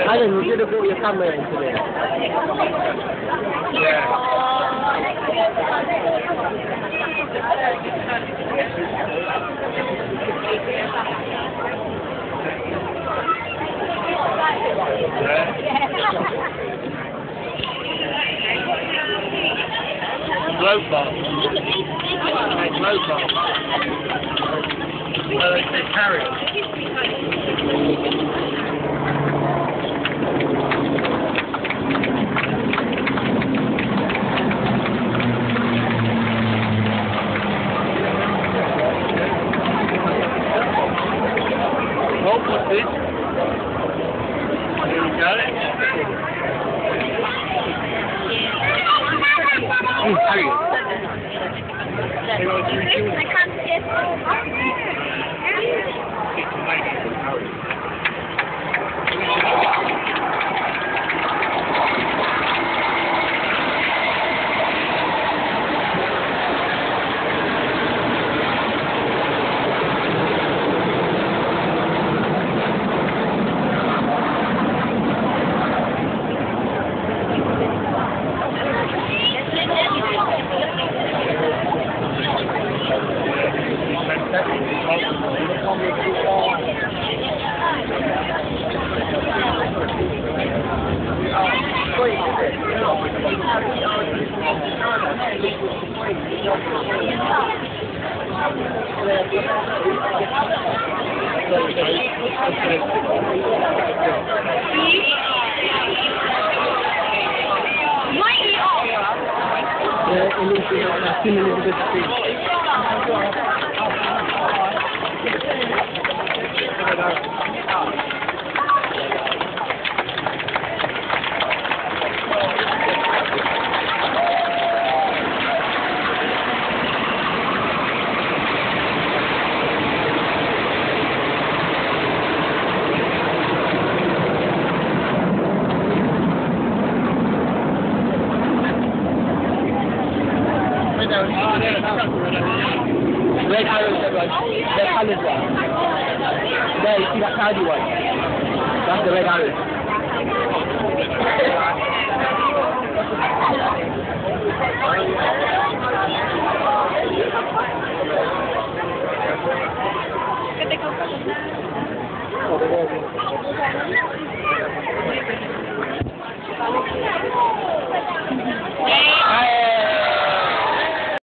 Alan, you should have brought your camera into this. Yeah. Low bar. Low bar. They carry it. Oh, what's this? There we go. Carry it. I can't get Red arrows, everyone. Red colours one. There, you see that cloudy one? That's the red arrow. Hi.